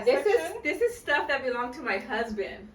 Yeah, this section? is stuff that belonged to my husband.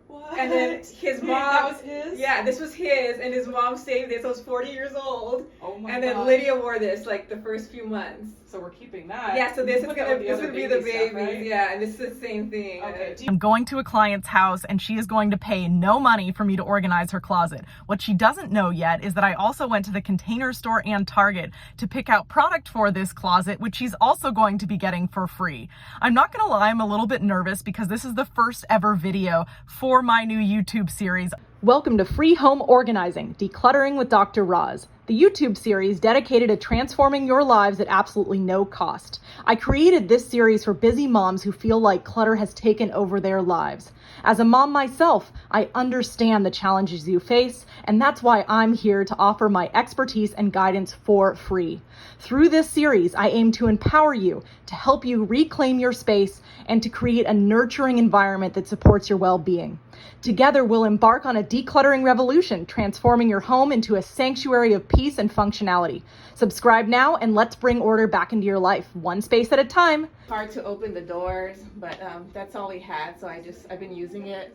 What? And then his mom. That was his? Yeah, this was his, and his mom saved it. So I was 40 years old. Oh my And then gosh. Lydia wore this like the first few months. So we're keeping that. Yeah, so this is Put gonna that with this other would be the baby baby. stuff, right? Yeah, and this is the same thing. Okay. I'm going to a client's house and she is going to pay no money for me to organize her closet. What she doesn't know yet is that I also went to the Container Store and Target to pick out product for this closet, which she's also going to be getting for free. I'm not gonna lie, I'm a little bit nervous because this is the first ever video for my new YouTube series. Welcome to Free Home Organizing, Decluttering with Dr. Roz, the YouTube series dedicated to transforming your lives at absolutely no cost. I created this series for busy moms who feel like clutter has taken over their lives. As a mom myself, I understand the challenges you face, and that's why I'm here to offer my expertise and guidance for free. Through this series, I aim to empower you, to help you reclaim your space, and to create a nurturing environment that supports your well-being. Together, we'll embark on a decluttering revolution, transforming your home into a sanctuary of peace and functionality. Subscribe now and let's bring order back into your life, one space at a time. Hard to open the doors, but that's all we had, so I've been using it.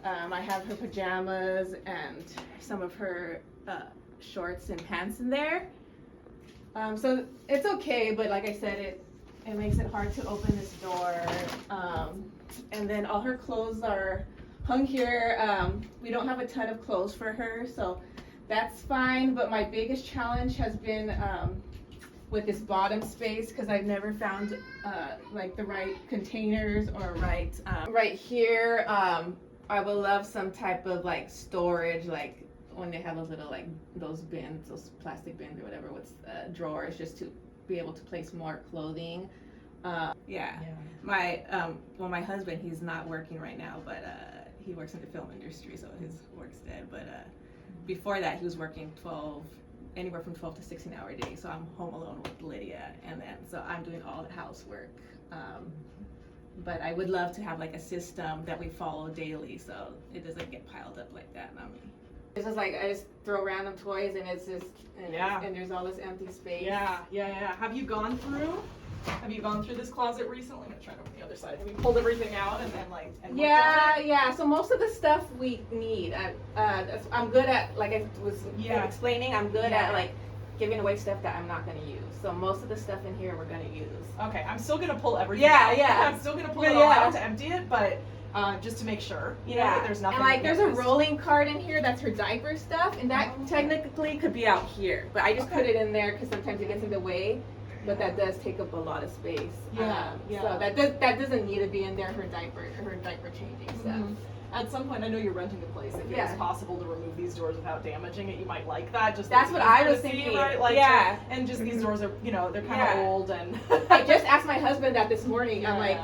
I have her pajamas and some of her shorts and pants in there. So it's okay, but like I said, it makes it hard to open this door. And then all her clothes are hung here. We don't have a ton of clothes for her, so that's fine, but my biggest challenge has been with this bottom space, because I've never found like the right containers or right here. I would love some type of like storage, like when they have those little like those bins, those plastic bins or whatever with drawers, just to be able to place more clothing. My husband, he's not working right now, but he works in the film industry, so his work's dead. But before that, he was working anywhere from 12 to 16-hour days. So I'm home alone with Lydia, and then so I'm doing all the housework. But I would love to have like a system that we follow daily, so it doesn't get piled up like that on me. It's just like I just throw random toys, and it's just and there's all this empty space. Yeah. Have you gone through this closet recently? I'm gonna try to open the other side. Have you pulled everything out and then like looked at it? Yeah. So most of the stuff we need. I'm good at, like I was explaining, I'm good at like giving away stuff that I'm not gonna use. So most of the stuff in here we're gonna use. Okay, I'm still gonna pull everything out. I'm still gonna pull it all out to empty it, but just to make sure, you know, that there's nothing. And like there's a rolling cart in here that's her diaper stuff, and that technically could be out here, but I just put it in there because sometimes it gets in the way. But that does take up a lot of space. So that doesn't need to be in there. Her diaper changing stuff. At some point, I know you're renting a place. If it's possible to remove these doors without damaging it, you might like that. Just that's what I was thinking. Right? Like, and just these doors are, you know, they're kind of old and. I just asked my husband that this morning. I'm like,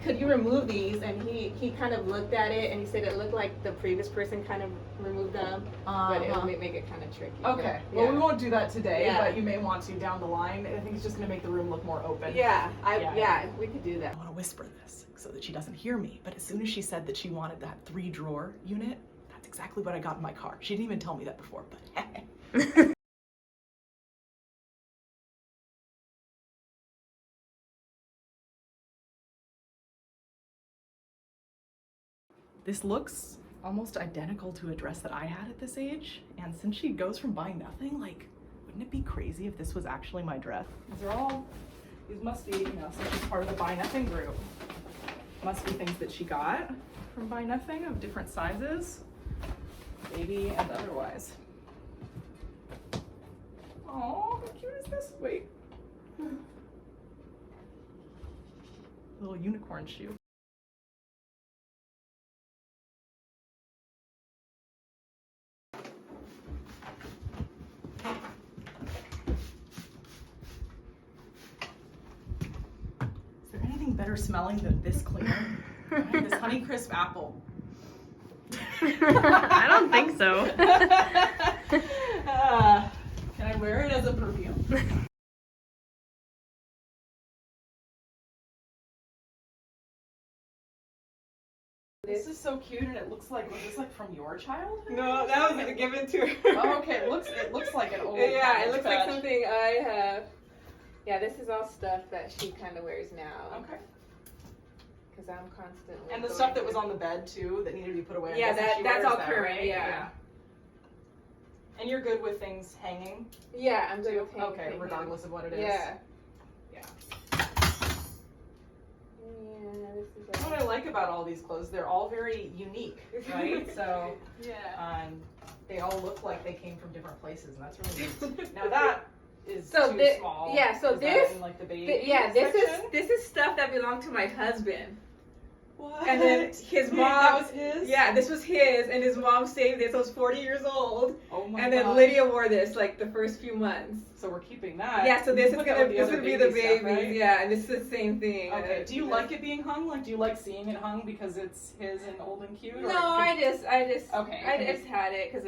could you remove these? And he kind of looked at it and he said it looked like the previous person kind of removed them, but it would make it kind of tricky. Okay. Well, we won't do that today, but you may want to down the line. I think it's just going to make the room look more open. We could do that. I want to whisper this so that she doesn't hear me, but as soon as she said that she wanted that 3-drawer unit, that's exactly what I got in my car. She didn't even tell me that before, but hey. This looks almost identical to a dress that I had at this age, and since she goes from buying nothing, like, wouldn't it be crazy if this was actually my dress? These must be, you know, since she's part of the Buy Nothing group, must be things that she got from Buy Nothing of different sizes, baby and otherwise. Oh, how cute is this? Wait. Little unicorn shoe. Better smelling than this cleaner. Right? This Honeycrisp apple. I don't think so. Can I wear it as a perfume? This is so cute, and it looks like, was this like from your childhood? No, that was given to her. Oh, okay. It looks like an old. Yeah, it looks like something I have. Yeah, this is all stuff that she kind of wears now. Okay. I'm constantly. And the going stuff that was through. on the bed too, that needed to be put away. I Yeah, guess she that's wears all that, current, right? yeah. And you're good with things hanging? Yeah, I'm good with Okay, hanging. regardless of what it is. Yeah. Yeah. Yeah, this is What I like about all these clothes, they're all very unique, right? So, yeah. they all look like they came from different places, and that's really neat. Now that is So too small. yeah, so Is this, that in like the baby yeah, this section? is stuff that belonged to my husband. What? And then his mom. That was his? Yeah, this was his, and his mom saved this. I was 40 years old. Oh my And then God. Lydia wore this like the first few months. So we're keeping that. Yeah, so this is Put that gonna with this other would be the baby baby. stuff, right? Yeah, and this is the same thing. Okay. Do you like it being hung? Like, do you like seeing it hung because it's his and old and cute? Or No, I just Okay, I it can just had it because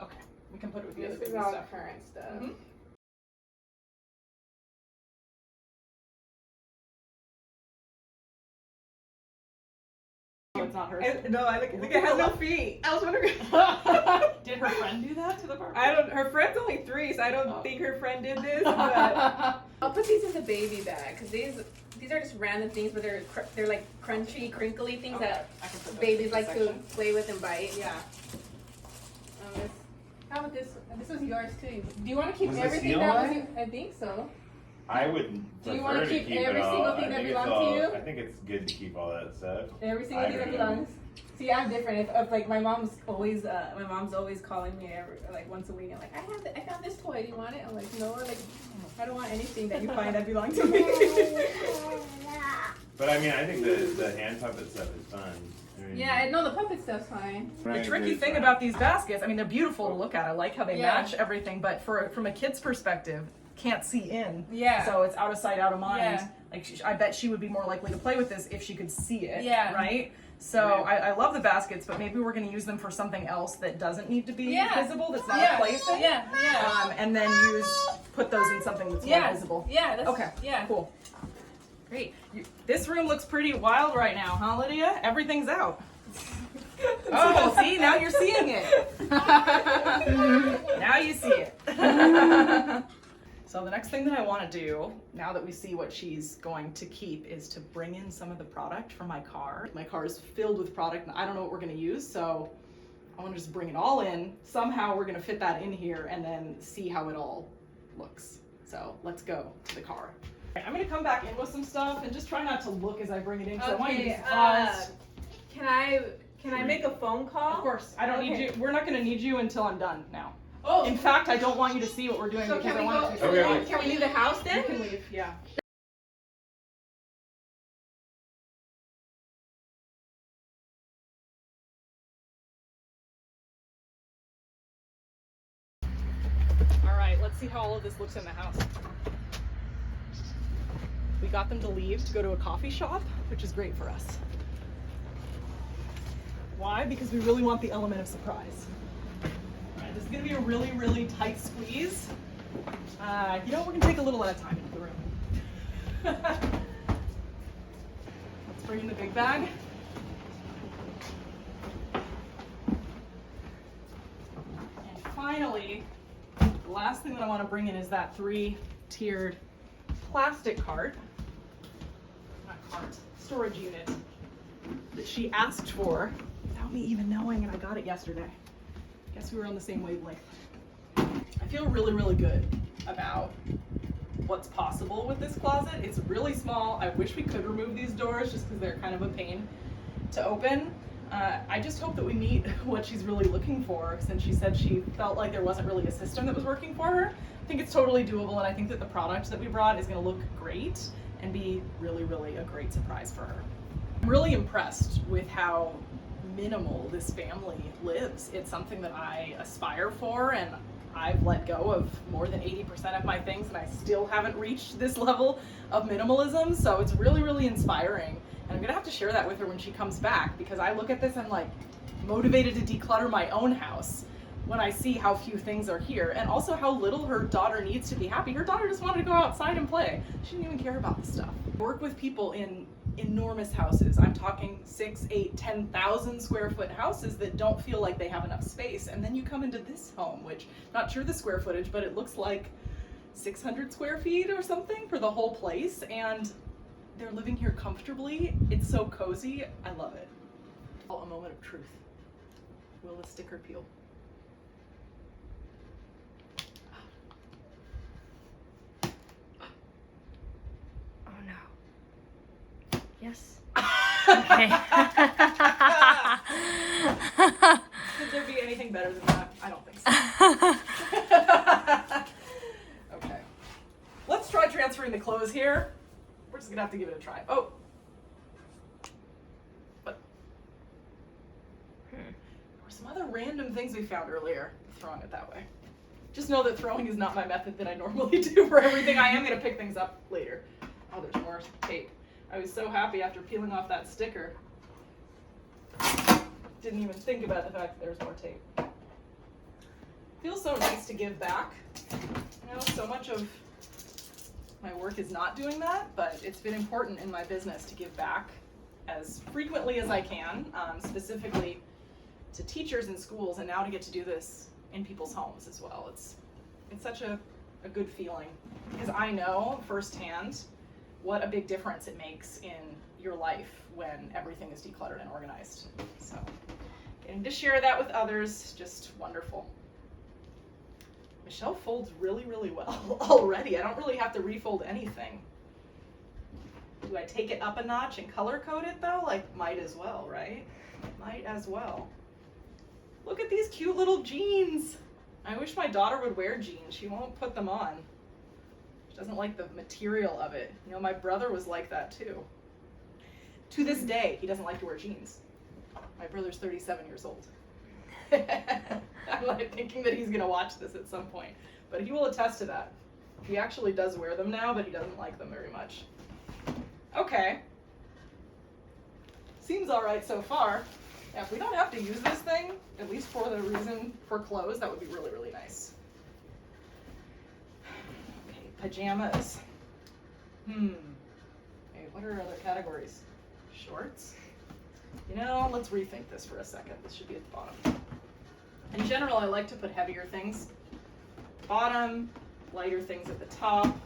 Okay. We can put it with the other this is baby all stuff. current stuff. Mhm. Oh, it's not hers. No, I think it has no feet. I was wondering. Did her friend do that to the park? I don't. Her friend's only 3, so I don't Oh. think her friend did this. But I'll put these in the baby bag because these are just random things, but they're like crunchy, crinkly things Okay, that I can put those babies in like the to section. play with and bite. Yeah. How about this? This was yours too. Do you want to keep Was the everything seal that on was? it? I think so. I would Do you prefer wanna to keep keep every it all. single thing I that think it's belongs to all- you? I think it's good to keep all that stuff. Every single thing that agree. belongs. See, I'm different. If like my mom's always calling me like once a week and like I found this toy. Do you want it? I'm like no. Like I don't want anything that you find that belongs to me. But I mean, I think the hand puppet stuff is fun. I mean, Yeah, no, the puppet stuff's fine. The tricky thing about these baskets, I mean, they're beautiful to look at. I like how they Yeah. match everything, but from a kid's perspective, can't see in. Yeah. So it's out of sight, out of mind. Yeah. Like, I bet she would be more likely to play with this if she could see it. Yeah. Right? So I love the baskets, but maybe we're going to use them for something else that doesn't need to be Yeah. visible, that's not Yeah. a play thing. Yeah. And then put those in something that's more visible. Yeah. That's, Okay. Yeah. Cool. Great. This room looks pretty wild right now, huh, Lydia? Everything's out. Oh, see, now you're seeing it. Now you see it. So the next thing that I want to do, now that we see what she's going to keep, is to bring in some of the product from my car. My car is filled with product and I don't know what we're going to use, so I want to just bring it all in. Somehow we're going to fit that in here and then see how it all looks. So let's go to the car. I'm going to come back in with some stuff and just try not to look as I bring it in, because I want you to be surprised. Can I make a phone call? Of course, I don't need Okay. you. We're not going to need you until I'm done now. Oh. In fact, I don't want you to see what we're doing So because can I we want go? it to. Okay. Can we leave the house You then? can leave. Yeah. All right, let's see how all of this looks in the house. We got them to leave to go to a coffee shop, which is great for us. Why? Because we really want the element of surprise. All right, this is gonna be a really, really tight squeeze. You know, we're gonna take a little at a time into the room. Let's bring in the big bag. And finally, the last thing that I want to bring in is that 3-tiered plastic cart, not cart, storage unit that she asked for without me even knowing, and I got it yesterday. Guess we were on the same wavelength. I feel really, really good about what's possible with this closet. It's really small. I wish we could remove these doors just because they're kind of a pain to open. I just hope that we meet what she's really looking for, since she said she felt like there wasn't really a system that was working for her. I think it's totally doable, and I think that the product that we brought is going to look great and be really, really a great surprise for her. I'm really impressed with how minimal this family lives. It's something that I aspire for, and I've let go of more than 80% of my things, and I still haven't reached this level of minimalism, so it's really, really inspiring. And I'm gonna have to share that with her when she comes back, because I look at this and like motivated to declutter my own house when I see how few things are here, and also how little her daughter needs to be happy. Her daughter just wanted to go outside and play. She didn't even care about this stuff. I work with people in enormous houses. I'm talking 6, 8, 10,000 square foot houses that don't feel like they have enough space. And then you come into this home, which, not sure the square footage, but it looks like 600 square feet or something for the whole place. And they're living here comfortably. It's so cozy. I love it. A moment of truth. Will the sticker peel? Oh no. Yes. Okay. Could there be anything better than that? I don't think so. Okay. Let's try transferring the clothes here. We're just gonna have to give it a try. Oh. What? There were some other random things we found earlier. Throwing it that way. Just know that throwing is not my method that I normally do for everything. I am gonna pick things up later. Oh, there's more tape. I was so happy after peeling off that sticker. Didn't even think about the fact that there's more tape. Feels so nice to give back. You know, so much of my work is not doing that, but it's been important in my business to give back as frequently as I can, specifically to teachers in schools, and now to get to do this in people's homes as well. It's such a good feeling, because I know firsthand what a big difference it makes in your life when everything is decluttered and organized. So getting to share that with others, just wonderful. Michelle folds really, really well already. I don't really have to refold anything. Do I take it up a notch and color code it though? Like, might as well, right? Might as well. Look at these cute little jeans. I wish my daughter would wear jeans. She won't put them on. She doesn't like the material of it. You know, my brother was like that too. To this day, he doesn't like to wear jeans. My brother's 37 years old. I'm like thinking that he's gonna watch this at some point, but he will attest to that. He actually does wear them now, but he doesn't like them very much. Okay. Seems all right so far. Yeah, if we don't have to use this thing, at least for the reason for clothes, that would be really, really nice. Okay, pajamas. Okay, what are other categories? Shorts? You know, let's rethink this for a second. This should be at the bottom. In general, I like to put heavier things at the bottom, lighter things at the top.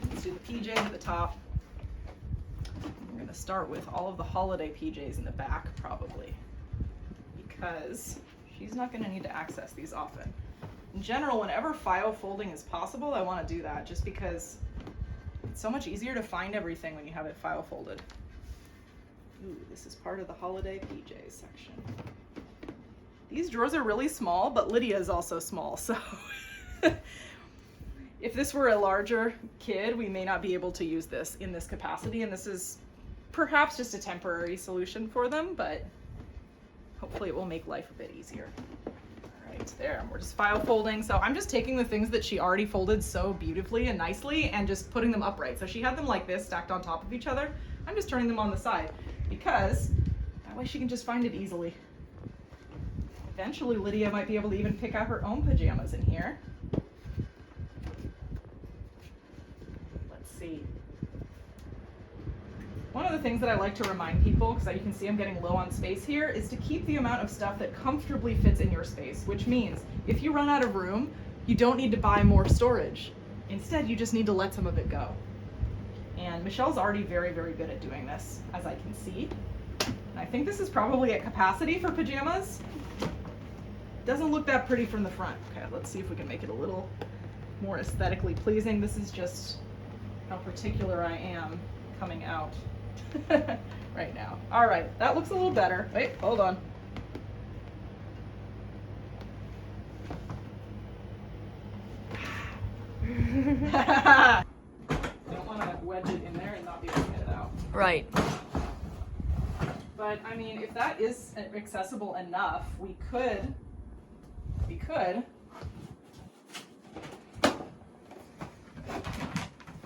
Let's do the PJs at the top. We're going to start with all of the holiday PJs in the back, probably, because she's not going to need to access these often. In general, whenever file folding is possible, I want to do that, just because it's so much easier to find everything when you have it file folded. Ooh, this is part of the holiday PJs section. These drawers are really small, but Lydia is also small, so if this were a larger kid, we may not be able to use this in this capacity, and this is perhaps just a temporary solution for them, but hopefully it will make life a bit easier. Right there, we're just file folding. So I'm just taking the things that she already folded so beautifully and nicely and just putting them upright. So she had them like this, stacked on top of each other. I'm just turning them on the side because that way she can just find it easily. Eventually Lydia might be able to even pick out her own pajamas in here. Let's see. One of the things that I like to remind people, because you can see I'm getting low on space here, is to keep the amount of stuff that comfortably fits in your space, which means if you run out of room, you don't need to buy more storage. Instead, you just need to let some of it go. And Michelle's already very, very good at doing this, as I can see. And I think this is probably at capacity for pajamas. Doesn't look that pretty from the front. Okay, let's see if we can make it a little more aesthetically pleasing. This is just how particular I am coming out right now. All right, that looks a little better. Wait, hold on. I don't want to wedge it in there and not be able to get it out. Right. But I mean, if that is accessible enough, we could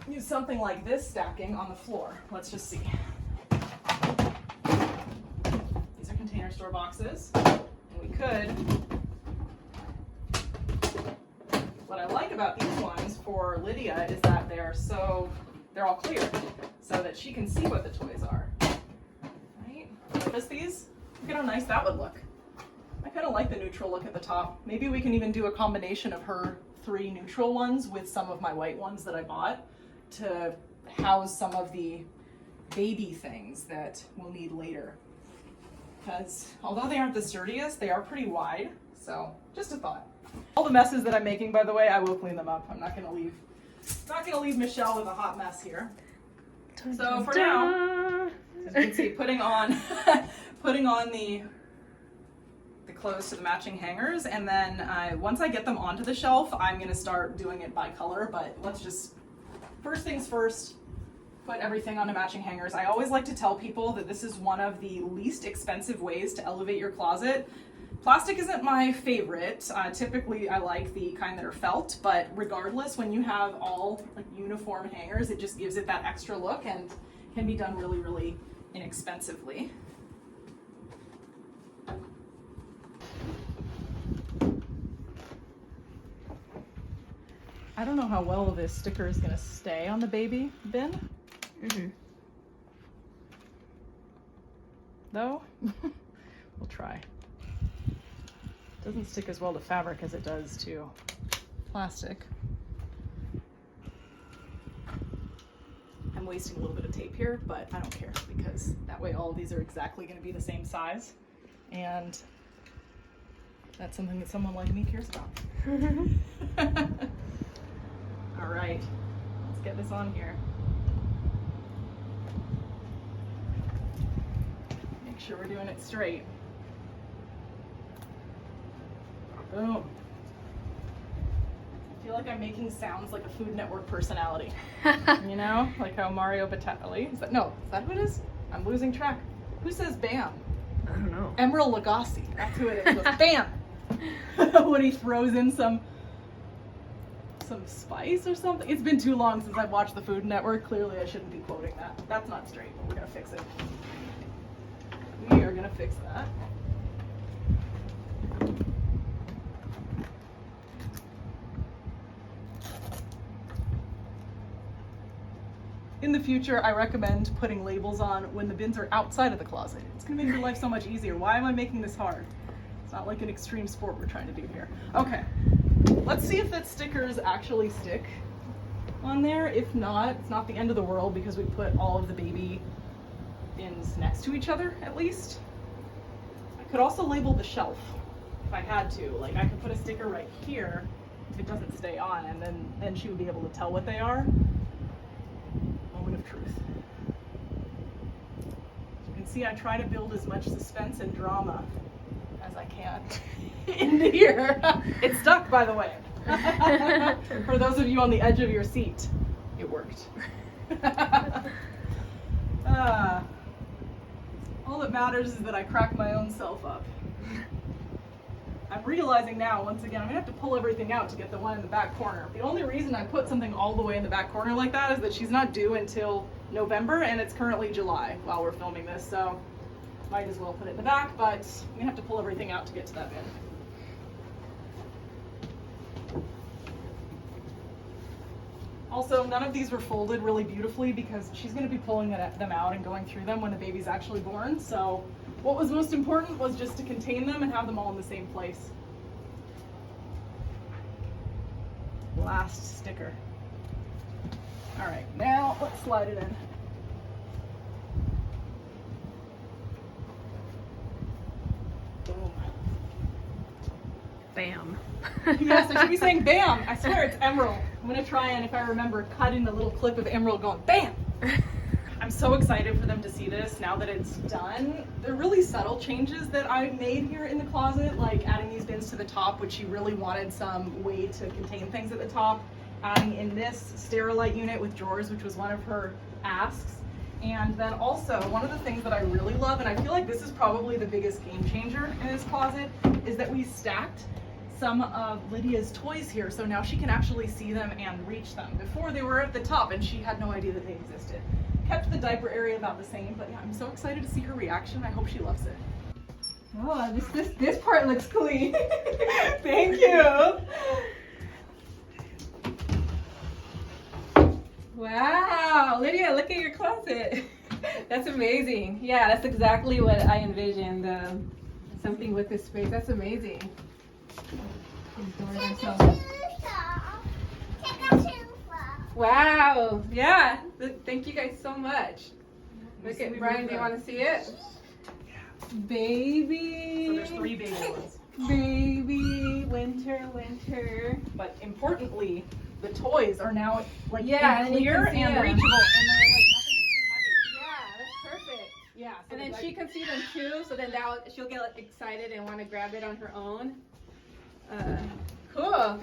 use something like this stacking on the floor. Let's just see. These are container store boxes, and we could. What I like about these ones for Lydia is that they're all clear, so that she can see what the toys are. Right? Notice these? Look at how nice that would look. I could kind of like the neutral look at the top. Maybe we can even do a combination of her 3 neutral ones with some of my white ones that I bought to house some of the baby things that we'll need later. Because although they aren't the sturdiest, they are pretty wide. So just a thought. All the messes that I'm making, by the way, I will clean them up. I'm not gonna leave Michelle with a hot mess here. So for now, as you can see, putting on the clothes to the matching hangers, and then once I get them onto the shelf, I'm gonna start doing it by color. But let's just, first things first, put everything onto matching hangers. I always like to tell people that this is one of the least expensive ways to elevate your closet. Plastic isn't my favorite. Typically I like the kind that are felt, but regardless, when you have all like uniform hangers, it just gives it that extra look and can be done really, really inexpensively. I don't know how well this sticker is gonna stay on the baby bin. Though, we'll try. Doesn't stick as well to fabric as it does to plastic. I'm wasting a little bit of tape here, but I don't care because that way all of these are exactly going to be the same size, and that's something that someone like me cares about. All right, let's get this on here. Make sure we're doing it straight. Boom. I feel like I'm making sounds like a Food Network personality. You know, like how Mario Batali, is that who it is? I'm losing track. Who says bam? I don't know. Emerald Lagasse, that's who it is. Goes, bam! When he throws in some spice or something. It's been too long since I've watched the Food Network. Clearly I shouldn't be quoting that. That's not straight, but we're gonna fix it. We are gonna fix that. In the future, I recommend putting labels on when the bins are outside of the closet. It's gonna make your life so much easier. Why am I making this hard? It's not like an extreme sport we're trying to do here. Okay, let's see if that stickers actually stick on there. If not, it's not the end of the world because we put all of the baby bins next to each other, at least. I could also label the shelf if I had to. Like I could put a sticker right here if it doesn't stay on, and then she would be able to tell what they are. Moment of truth. As you can see, I try to build as much suspense and drama as I can into here. It stuck, by the way. For those of you on the edge of your seat, it worked. All that matters is that I crack my own self up. I'm realizing now, once again, I'm gonna have to pull everything out to get the one in the back corner. The only reason I put something all the way in the back corner like that is that she's not due until November, and it's currently July while we're filming this, so might as well put it in the back, but I'm gonna have to pull everything out to get to that bin. Also, none of these were folded really beautifully because she's gonna be pulling them out and going through them when the baby's actually born, so what was most important was just to contain them and have them all in the same place. Last sticker. All right, now let's slide it in. Boom. Bam. Yes, I should be saying bam. I swear it's Emerald. I'm gonna try and, if I remember, cut in a little clip of Emerald going bam. I'm so excited for them to see this now that it's done. They're really subtle changes that I made here in the closet, like adding these bins to the top, which she really wanted some way to contain things at the top. Adding in this Sterilite unit with drawers, which was one of her asks. And then also, one of the things that I really love, and I feel like this is probably the biggest game changer in this closet, is that we stacked some of Lydia's toys here, so now she can actually see them and reach them. Before they were at the top and she had no idea that they existed. Kept the diaper area about the same, but yeah, I'm so excited to see her reaction. I hope she loves it. Oh, this part looks clean. Thank you. Wow, Lydia, look at your closet. That's amazing. Yeah, that's exactly what I envisioned. something with this space. That's amazing. These doors are so... Wow. Yeah. Thank you guys so much. Look at Brian. Do you want to see it? Baby. So there's 3 baby ones. Baby. Winter. But importantly, the toys are now like Yeah, and you clear can see and them. reachable, and they're like nothing is too heavy. Yeah, that's perfect. Yeah. So And then like, she can see them too, so then she'll get excited and want to grab it on her own. Cool.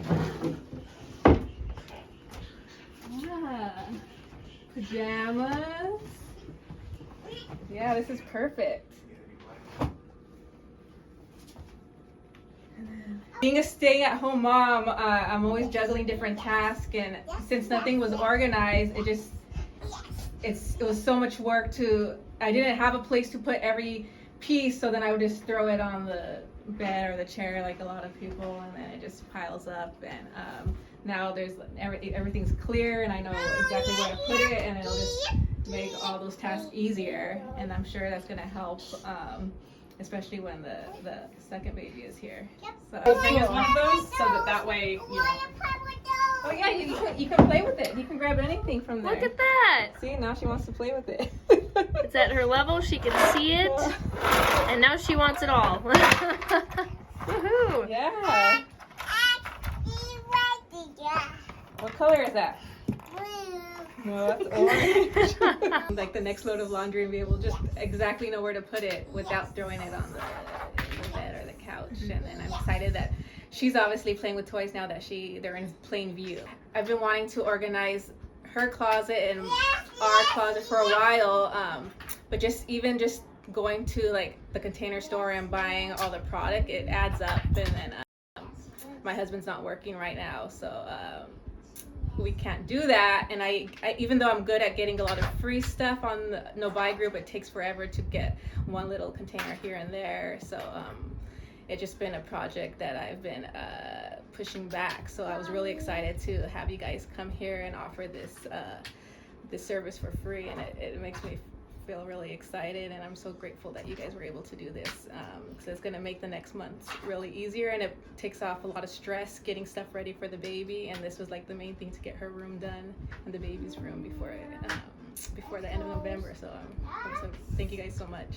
Yeah. Pajamas. Yeah, this is perfect. Being a stay-at-home mom, I'm always juggling different tasks, and since nothing was organized, it was so much work I didn't have a place to put every piece, so then I would just throw it on the bed or the chair like a lot of people, and then it just piles up. And now everything's clear, and I know exactly where to put it, and it'll just make all those tasks easier. And I'm sure that's gonna help, especially when the second baby is here. So I'll bring us one of those so that way, you know. oh yeah, you can play with it. You can grab anything from there. Look at that. See, now she wants to play with it. It's at her level. She can see it. And now she wants it all. Woohoo. Yeah. What color is that? No, that's orange. Like the next load of laundry and be able to just exactly know where to put it without throwing it on the bed or the couch. And then I'm excited that she's obviously playing with toys now that they're in plain view. I've been wanting to organize her closet and our closet for a while, but just going to like the Container Store and buying all the product, it adds up. And then my husband's not working right now, so we can't do that. And I even though I'm good at getting a lot of free stuff on the no buy group, it takes forever to get one little container here and there. So it's just been a project that I've been pushing back. So I was really excited to have you guys come here and offer this service for free, and it makes me feel really excited, and I'm so grateful that you guys were able to do this, because it's going to make the next months really easier, and it takes off a lot of stress getting stuff ready for the baby. And this was like the main thing, to get her room done and the baby's room before the end of November. So thank you guys so much.